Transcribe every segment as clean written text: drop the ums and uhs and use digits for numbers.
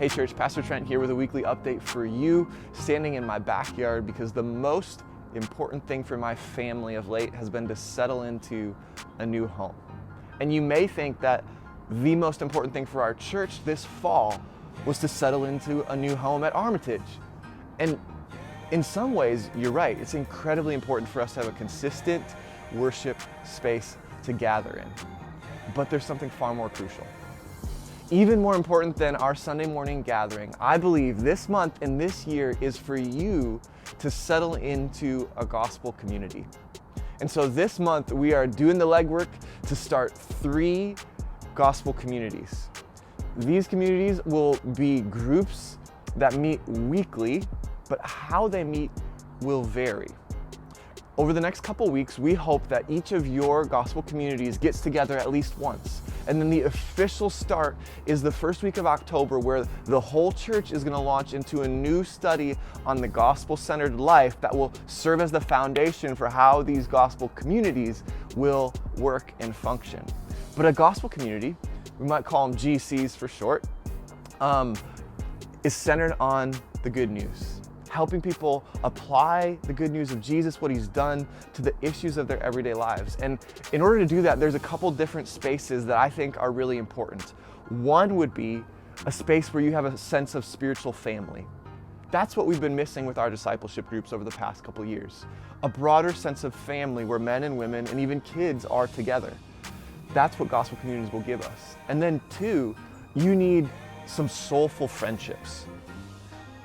Hey church, Pastor Trent here with a weekly update for you, standing in my backyard because the most important thing for my family of late has been to settle into a new home. And you may think that the most important thing for our church this fall was to settle into a new home at Armitage. And in some ways, you're right. It's incredibly important for us to have a consistent worship space to gather in. But there's something far more crucial. Even more important than our Sunday morning gathering, I believe this month and this year is for you to settle into a gospel community. And so this month we are doing the legwork to start 3 gospel communities. These communities will be groups that meet weekly, but how they meet will vary. Over the next couple weeks, we hope that each of your gospel communities gets together at least once. And then the official start is the first week of October, where the whole church is going to launch into a new study on the gospel-centered life that will serve as the foundation for how these gospel communities will work and function. But a gospel community, we might call them GCs for short, is centered on the good news. Helping people apply the good news of Jesus, what he's done, to the issues of their everyday lives. And in order to do that, there's a couple different spaces that I think are really important. One would be a space where you have a sense of spiritual family. That's what we've been missing with our discipleship groups over the past couple years. A broader sense of family where men and women and even kids are together. That's what gospel communities will give us. And then 2, you need some soulful friendships.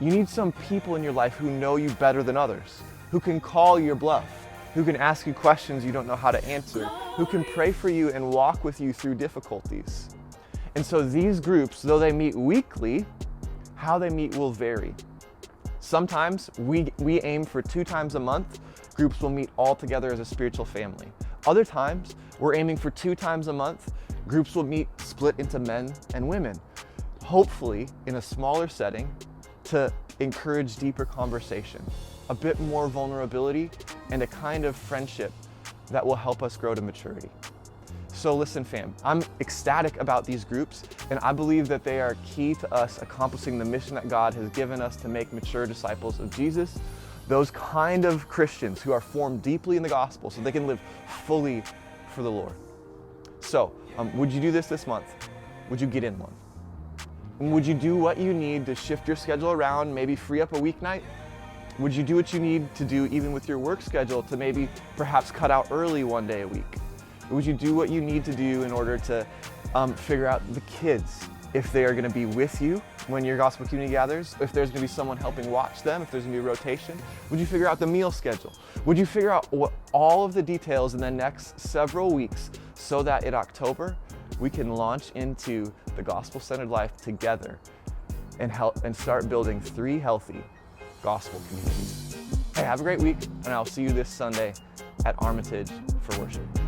You need some people in your life who know you better than others, who can call your bluff, who can ask you questions you don't know how to answer, who can pray for you and walk with you through difficulties. And so these groups, though they meet weekly, how they meet will vary. Sometimes we aim for 2 times a month. Groups will meet all together as a spiritual family. Other times, we're aiming for 2 times a month. Groups will meet split into men and women, hopefully in a smaller setting, to encourage deeper conversation, a bit more vulnerability, and a kind of friendship that will help us grow to maturity. So listen fam, I'm ecstatic about these groups, and I believe that they are key to us accomplishing the mission that God has given us to make mature disciples of Jesus, those kind of Christians who are formed deeply in the gospel so they can live fully for the Lord. So, would you do this month? Would you get in one? And would you do what you need to shift your schedule around, maybe free up a weeknight? Would you do what you need to do even with your work schedule to maybe perhaps cut out early one day a week? Would you do what you need to do in order to figure out the kids, if they are going to be with you when your gospel community gathers, if there's going to be someone helping watch them, if there's going to be a rotation? Would you figure out the meal schedule? Would you figure out all of the details in the next several weeks so that in October, we can launch into the gospel-centered life together and start building 3 healthy gospel communities. Hey, have a great week, and I'll see you this Sunday at Armitage for worship.